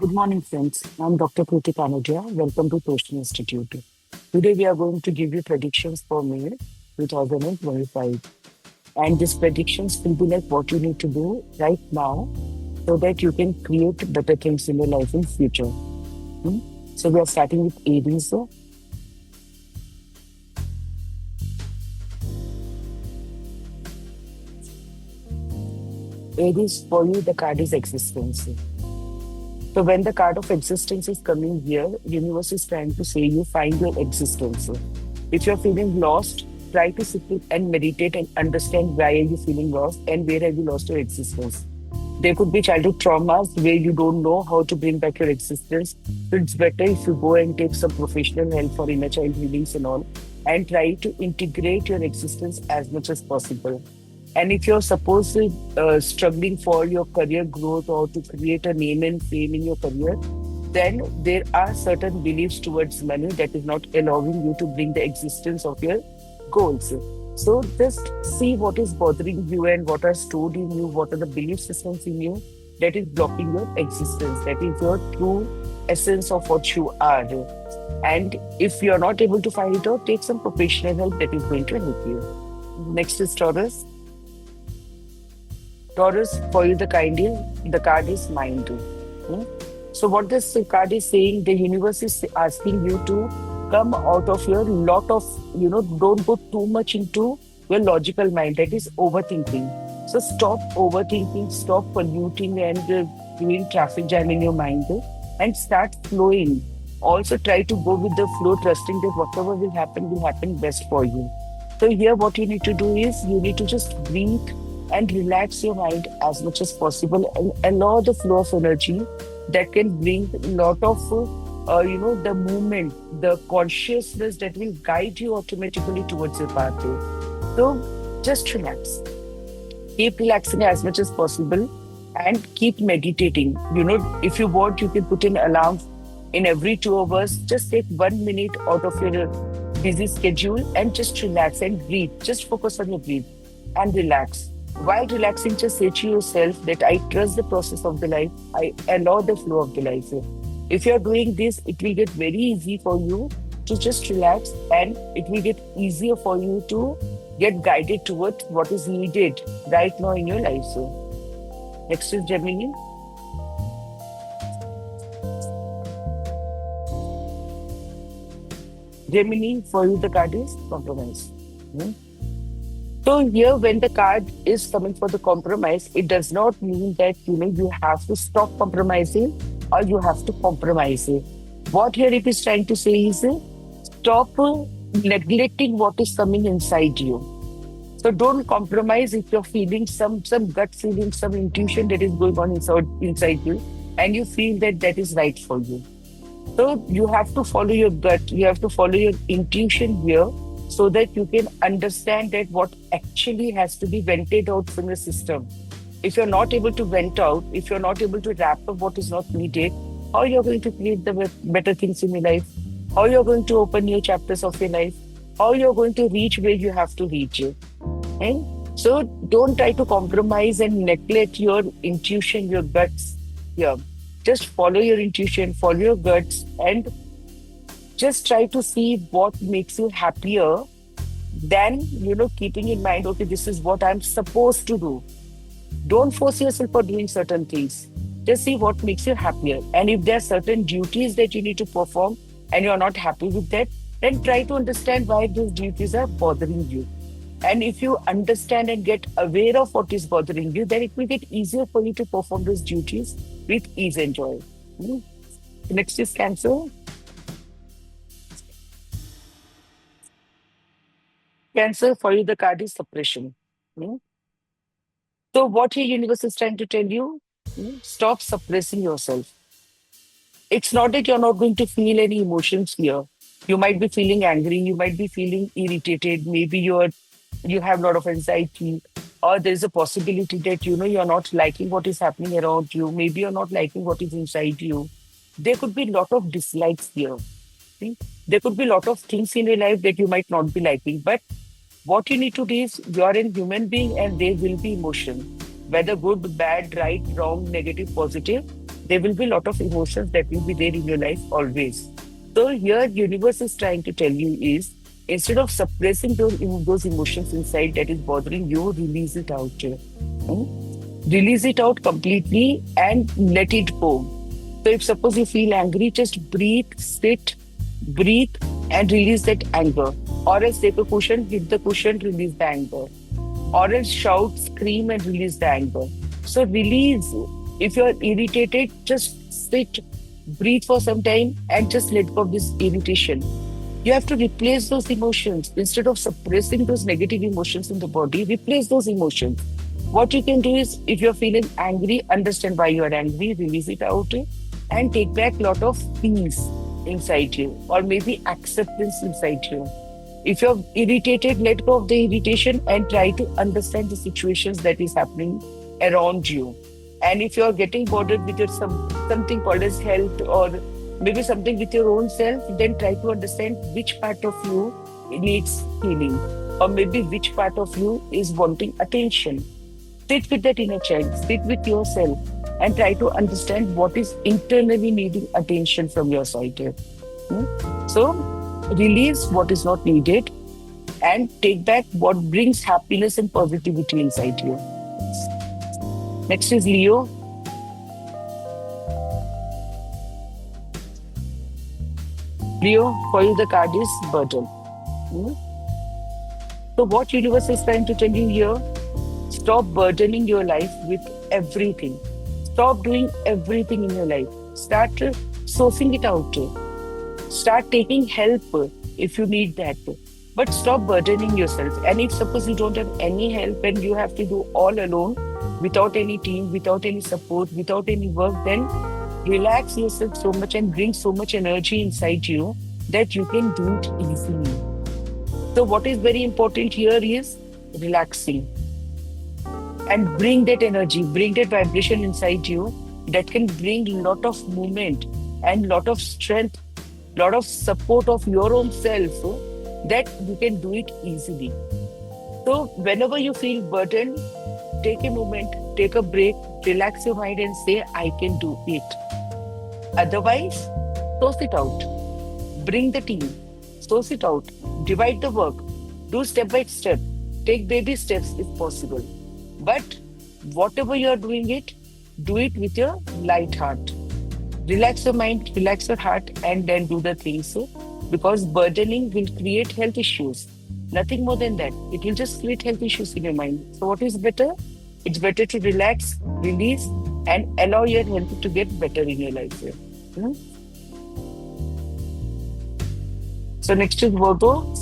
Good morning, friends. I'm Dr. Kruti Kanodia. Welcome to Toast Institute. Today, we are going to give you predictions for May 2025. And these predictions will be like what you need to do right now so that you can create better things in your life in future. Hmm? So, we are starting with Aries. Aries, for you, the card is existence. So, when the card of existence is coming here, universe is trying to say you find your existence. If you're feeling lost, try to sit and meditate and understand why are you feeling lost and where have you lost your existence. There could be childhood traumas where you don't know how to bring back your existence. So it's better if you go and take some professional help for inner child healings and all, and try to integrate your existence as much as possible. And if you're supposedly struggling for your career growth or to create a name and fame in your career, then there are certain beliefs towards money that is not allowing you to bring the existence of your goals. So just see what is bothering you and what are stored in you, what are the belief systems in you that is blocking your existence. That is your true essence of what you are. And if you're not able to find it out, take some professional help that is going to help you. Next is Taurus. Taurus, for you, the card is mind. Hmm? So, what this card is saying, the universe is asking you to come out of your lot of, don't go too much into your logical mind. That is overthinking. So, stop overthinking, stop polluting and doing traffic jam in your mind and start flowing. Also, try to go with the flow, trusting that whatever will happen best for you. So here what you need to do is you need to just breathe and relax your mind as much as possible and allow the flow of energy that can bring a lot of the movement, the consciousness that will guide you automatically towards your pathway. So just relax. Keep relaxing as much as possible and keep meditating. If you want, you can put an alarm in every 2 hours. Just take 1 minute out of your busy schedule and just relax and breathe. Just focus on your breathe and relax. While relaxing, just say to yourself that I trust the process of the life. I allow the flow of the life. If you're doing this, it will get very easy for you to just relax and it will get easier for you to get guided towards what is needed right now in your life. So, next is Gemini. Gemini, for you, the card is compromise. Hmm? So here, when the card is coming for the compromise, it does not mean that you have to stop compromising or you have to compromise. What here it is trying to say is stop neglecting what is coming inside you. So don't compromise if you're feeling some gut feeling, some intuition that is going on inside you, and you feel that that is right for you. So you have to follow your gut, you have to follow your intuition here so that you can understand that what actually has to be vented out from the system. If you're not able to vent out, if you're not able to wrap up what is not needed, how you're going to create the better things in your life, how you're going to open new chapters of your life, how you're going to reach where you have to reach it. And so don't try to compromise and neglect your intuition, your guts here. Just follow your intuition, follow your guts, and just try to see what makes you happier than, keeping in mind, okay, this is what I'm supposed to do. Don't force yourself for doing certain things. Just see what makes you happier. And if there are certain duties that you need to perform and you're not happy with that, then try to understand why those duties are bothering you. And if you understand and get aware of what is bothering you, then it will get easier for you to perform those duties with ease and joy. Hmm. Next is Cancer. Cancer, for you, the card is suppression. Hmm. So, what your universe is trying to tell you, stop suppressing yourself. It's not that you're not going to feel any emotions here. You might be feeling angry, you might be feeling irritated, maybe you have a lot of anxiety, or there's a possibility that you're not liking what is happening around you, maybe you're not liking what is inside you. There could be a lot of dislikes here. See? There could be a lot of things in your life that you might not be liking, but what you need to do is you're a human being and there will be emotion, whether good, bad, right, wrong, negative, positive. There will be a lot of emotions that will be there in your life always. So here, universe is trying to tell you is instead of suppressing those emotions inside that is bothering you, release it out. Release it out completely and let it go. So if suppose you feel angry, just breathe, sit, breathe, and release that anger. Or else take a cushion, hit the cushion, release the anger. Or else shout, scream, and release the anger. So release. If you're irritated, just sit, breathe for some time, and just let go of this irritation. You have to replace those emotions. Instead of suppressing those negative emotions in the body, replace those emotions. What you can do is, if you're feeling angry, understand why you are angry, release it out, and take back a lot of peace inside you, or maybe acceptance inside you. If you're irritated, let go of the irritation and try to understand the situations that is happening around you. And if you're getting bothered with your something called as health or maybe something with your own self, then try to understand which part of you needs healing, or maybe which part of you is wanting attention. Sit with that inner child, sit with yourself, and try to understand what is internally needing attention from your side. So, release what is not needed and take back what brings happiness and positivity inside you. Next is Leo. Leo, for you, the card is burden. Hmm? So, what universe is trying to tell you here? Stop burdening your life with everything. Stop doing everything in your life. Start sourcing it out. Start taking help if you need that. But stop burdening yourself. And if suppose you don't have any help and you have to do all alone, without any team, without any support, without any work, then relax yourself so much and bring so much energy inside you that you can do it easily. So what is very important here is relaxing and bring that energy, bring that vibration inside you that can bring lot of movement and lot of strength, lot of support of your own self so that you can do it easily. So whenever you feel burdened, take a moment, take a break, relax your mind and say, I can do it. Otherwise, source it out. Bring the team, source it out, divide the work, do step by step, take baby steps if possible. But whatever you are doing it, do it with your light heart. Relax your mind, relax your heart, and then do the things. Because burdening will create health issues. Nothing more than that. It will just create health issues in your mind. So, what is better? It's better to relax, release, and allow your health to get better in your life. Hmm? So, next is Virgo.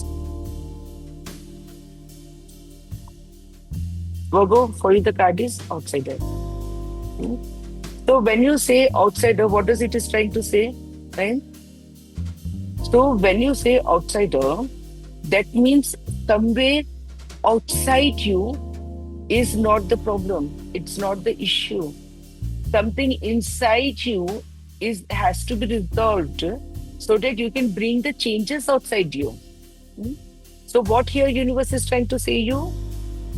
Virgo, for you, the card is outsider. Hmm? So, when you say outsider, what does it is trying to say? Right? So, when you say outsider, that means somewhere outside you is not the problem. It's not the issue. Something inside you has to be resolved so that you can bring the changes outside you. Hmm? So, what here universe is trying to say you?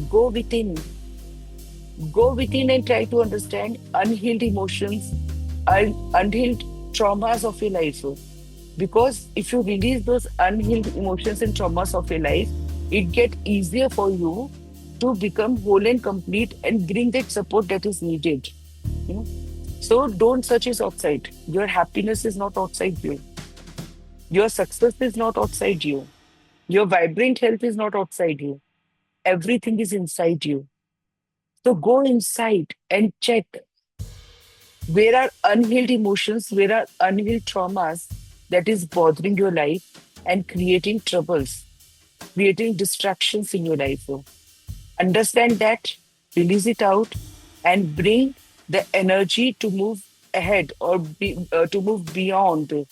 Go within. Go within and try to understand unhealed emotions, unhealed traumas of your life. Because if you release those unhealed emotions and traumas of your life, it gets easier for you to become whole and complete and bring that support that is needed. You know? So don't search it outside. Your happiness is not outside you. Your success is not outside you. Your vibrant health is not outside you. Everything is inside you. So go inside and check where are unhealed emotions, where are unhealed traumas that is bothering your life and creating troubles, creating distractions in your life. Understand that, release it out, and bring the energy to move ahead or to move beyond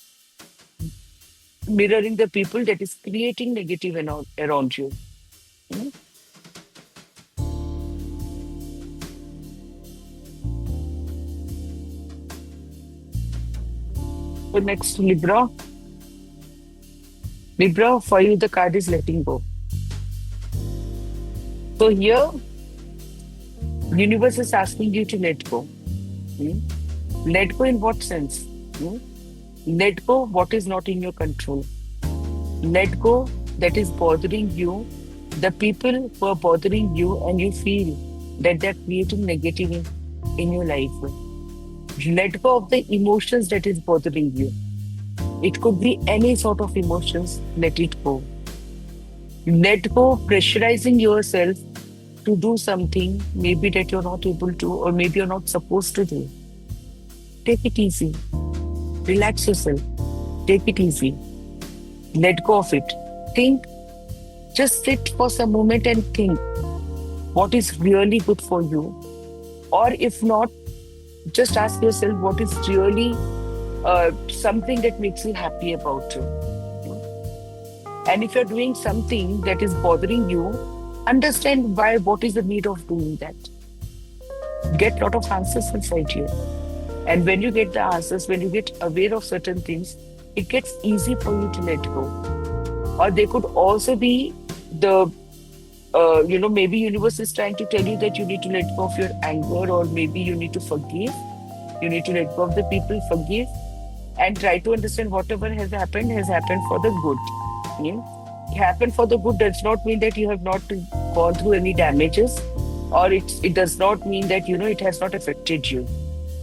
mirroring the people that is creating negative around you. Hmm? So next, Libra. Libra, for you, the card is letting go. So here, universe is asking you to let go. Hmm? Let go in what sense? Hmm? Let go what is not in your control. Let go that is bothering you, the people who are bothering you, and you feel that they're creating negative in your life. Let go of the emotions that is bothering you. It could be any sort of emotions, let it go. Let go pressurizing yourself to do something maybe that you're not able to, or maybe you're not supposed to do. Take it easy. Relax yourself. Take it easy. Let go of it. Think, just sit for some moment and think what is really good for you. Or if not, just ask yourself what is really something that makes you happy about you. And if you're doing something that is bothering you, understand why, what is the need of doing that. Get a lot of answers inside you. And when you get the answers, when you get aware of certain things, it gets easy for you to let go. Or they could also be the, maybe universe is trying to tell you that you need to let go of your anger, or maybe you need to forgive. You need to let go of the people, forgive, and try to understand whatever has happened for the good. Hmm? Happened for the good does not mean that you have not gone through any damages, or it does not mean that it has not affected you.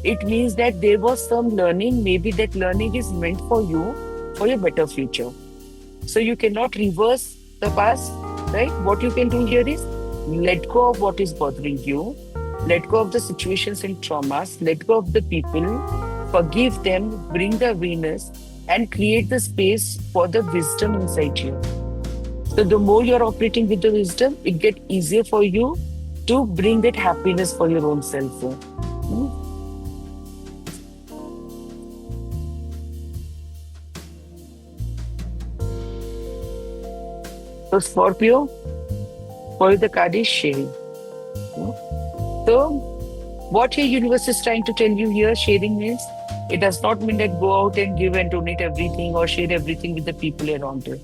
It means that there was some learning. Maybe that learning is meant for you for a better future. So you cannot reverse the past, right? What you can do here is let go of what is bothering you, let go of the situations and traumas, let go of the people, forgive them, bring the awareness, and create the space for the wisdom inside you. So the more you're operating with the wisdom, it gets easier for you to bring that happiness for your own self. Hmm? So Scorpio, for the card is sharing. Hmm? So what your universe is trying to tell you here, sharing means it does not mean that go out and give and donate everything or share everything with the people around you.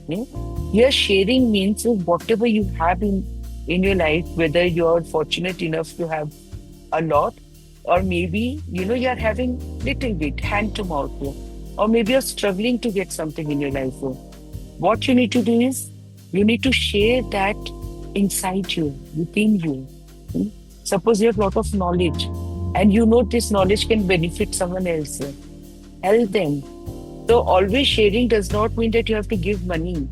Hmm? Here, sharing means whatever you have in your life, whether you're fortunate enough to have a lot, or maybe you're having little bit hand to mouth, or maybe you're struggling to get something in your life. What you need to do is you need to share that inside you, within you. Hmm? Suppose you have a lot of knowledge and this knowledge can benefit someone else. Help them. So always sharing does not mean that you have to give money.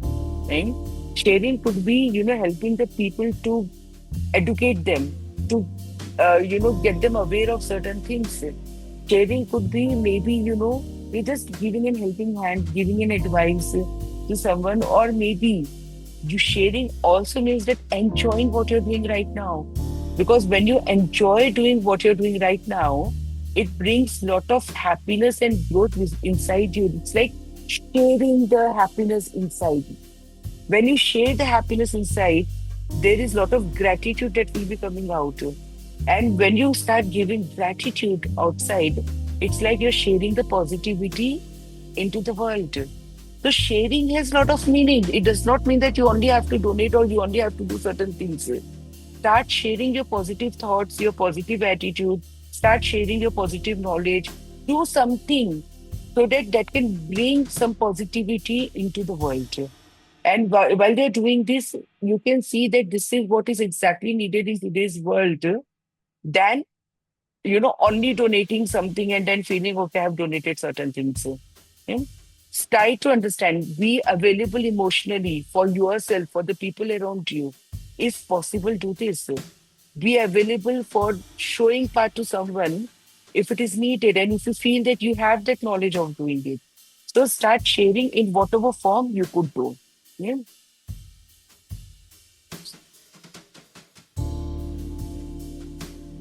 Right? Sharing could be, helping the people to educate them, to, get them aware of certain things. Sharing could be maybe, you're just giving an helping hand, giving an advice to someone, or maybe you sharing also means that enjoying what you're doing right now. Because when you enjoy doing what you're doing right now, it brings lot of happiness and growth inside you. It's like sharing the happiness inside. When you share the happiness inside, there is lot of gratitude that will be coming out. And when you start giving gratitude outside, it's like you're sharing the positivity into the world. So sharing has a lot of meaning. It does not mean that you only have to donate or you only have to do certain things. Start sharing your positive thoughts, your positive attitude. Start sharing your positive knowledge. Do something so that that can bring some positivity into the world. And while they're doing this, you can see that this is what is exactly needed in today's world than, only donating something and then feeling, okay, I've donated certain things. Yeah? Try to understand, be available emotionally for yourself, for the people around you. If possible, do this. Be available for showing part to someone if it is needed and if you feel that you have that knowledge of doing it. So start sharing in whatever form you could do. Yeah.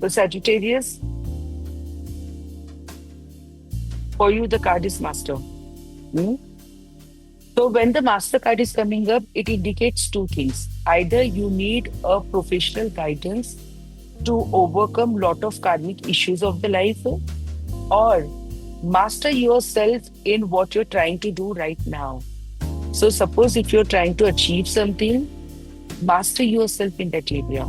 So Sagittarius, for you the card is Master. Hmm? So when the Master card is coming up, it indicates two things. Either you need a professional guidance to overcome lot of karmic issues of the life, or master yourself in what you're trying to do right now. So suppose if you're trying to achieve something, master yourself in that area.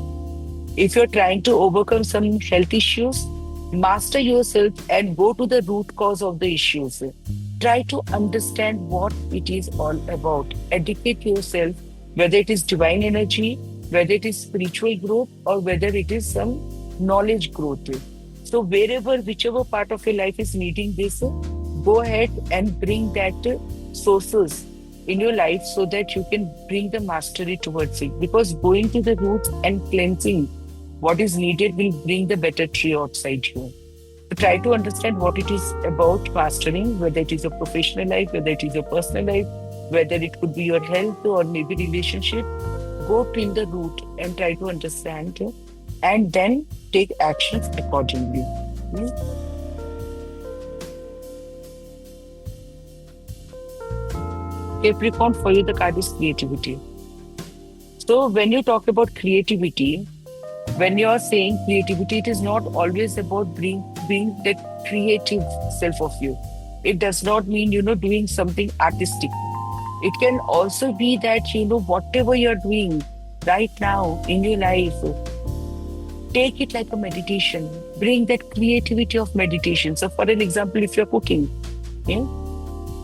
If you're trying to overcome some health issues, Master yourself and go to the root cause of the issues. Try to understand what it is all about. Educate yourself, whether it is divine energy, whether it is spiritual growth, or whether it is some knowledge growth. So, wherever, whichever part of your life is needing this, go ahead and bring that sources in your life so that you can bring the mastery towards it. Because going to the roots and cleansing what is needed will bring the better tree outside you. So try to understand what it is about mastering, whether it is your professional life, whether it is your personal life, whether it could be your health or maybe relationship. Go till the root and try to understand and then take actions accordingly. Hmm? Capricorn, for you, the card is creativity. So when you talk about creativity, when you're saying creativity, it is not always about being the creative self of you. It does not mean, doing something artistic. It can also be that, whatever you're doing right now in your life, take it like a meditation. Bring that creativity of meditation. So, for an example, if you're cooking, yeah,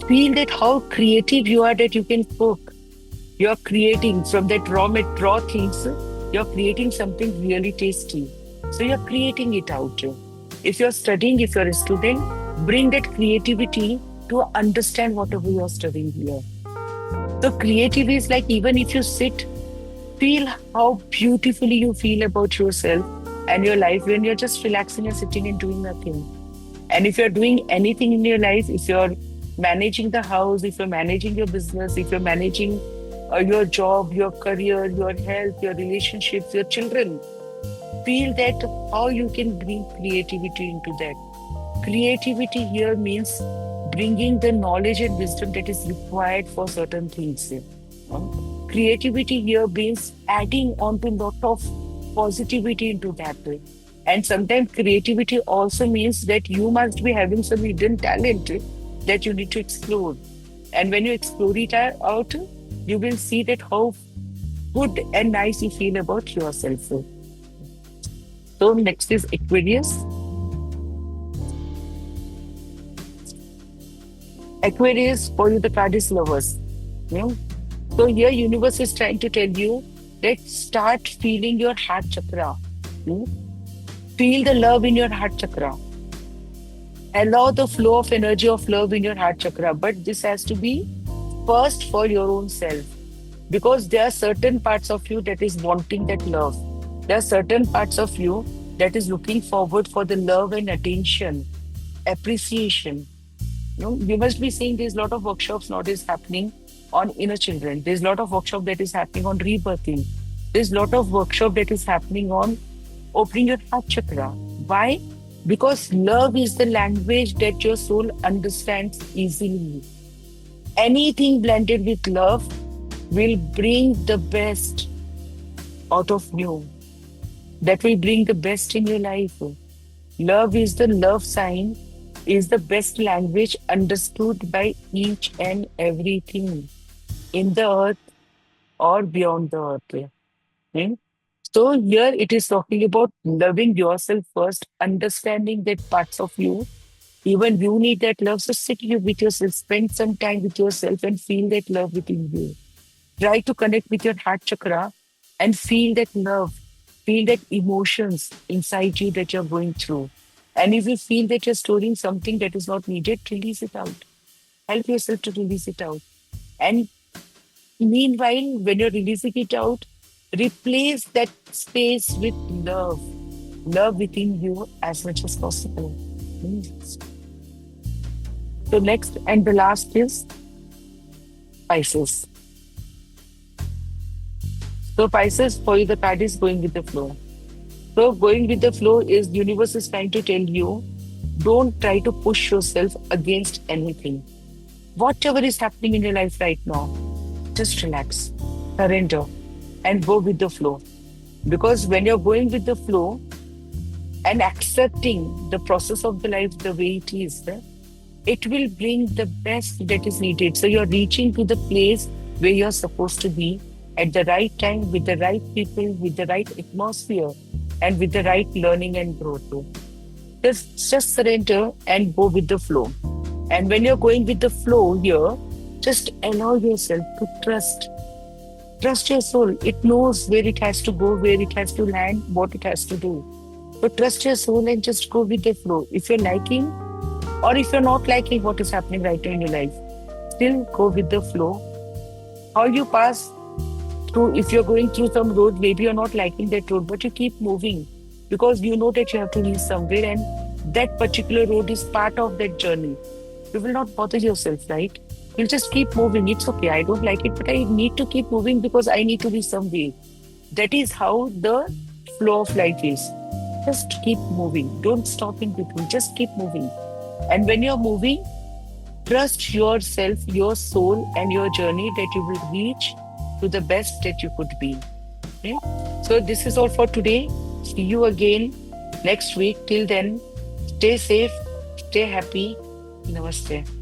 feel that how creative you are that you can cook. You're creating from that raw things, you're creating something really tasty. So you're creating it out. If you're studying, if you're a student, bring that creativity to understand whatever you're studying here. So creativity is like even if you sit, feel how beautifully you feel about yourself and your life when you're just relaxing and sitting and doing nothing. And if you're doing anything in your life, if you're managing the house, if you're managing your business, if you're managing your job, your career, your health, your relationships, your children, feel that how you can bring creativity into that. Creativity here means bringing the knowledge and wisdom that is required for certain things. Creativity here means adding on to lot of positivity into that. And sometimes creativity also means that you must be having some hidden talent that you need to explore. And when you explore it out, you will see that how good and nice you feel about yourself. So next is Aquarius. Aquarius, for you, the card is lovers. You know? So here universe is trying to tell you that start feeling your heart chakra. Hmm? Feel the love in your heart chakra. Allow the flow of energy of love in your heart chakra. But this has to be first for your own self. Because there are certain parts of you that is wanting that love. There are certain parts of you that is looking forward for the love and attention, appreciation. You must be seeing there's a lot of workshops nowadays happening on inner children. There's a lot of workshop that is happening on rebirthing. There's a lot of workshop that is happening on opening your heart chakra. Why? Because love is the language that your soul understands easily. Anything blended with love will bring the best out of you. That will bring the best in your life. Love is the love sign, is the best language understood by each and everything in the earth or beyond the earth. Hmm? So here it is talking about loving yourself first, understanding that parts of you, even you need that love. So sit you with yourself, spend some time with yourself and feel that love within you. Try to connect with your heart chakra and feel that love, feel that emotions inside you that you're going through. And if you feel that you're storing something that is not needed, release it out. Help yourself to release it out. And meanwhile, when you're releasing it out, replace that space with love. Love within you as much as possible. Mm. So next and the last is Pisces. So Pisces, for you, the card is going with the flow. So going with the flow is universe is trying to tell you, don't try to push yourself against anything. Whatever is happening in your life right now, just relax, surrender, and go with the flow. Because when you're going with the flow and accepting the process of the life the way it is, it will bring the best that is needed. So you're reaching to the place where you're supposed to be at the right time, with the right people, with the right atmosphere, and with the right learning and growth too. Just surrender and go with the flow. And when you're going with the flow here, just allow yourself to trust. Trust your soul. It knows where it has to go, where it has to land, what it has to do. So trust your soul and just go with the flow. If you're liking or if you're not liking what is happening right now in your life, still go with the flow. How you pass through, if you're going through some road, maybe you're not liking that road, but you keep moving because you know that you have to reach somewhere and that particular road is part of that journey. You will not bother yourself, right? You'll just keep moving. It's okay. I don't like it, but I need to keep moving because I need to be somewhere. That is how the flow of life is. Just keep moving. Don't stop in between. Just keep moving. And when you're moving, trust yourself, your soul, and your journey that you will reach to the best that you could be. Okay? So, this is all for today. See you again next week. Till then, stay safe, stay happy. Namaste.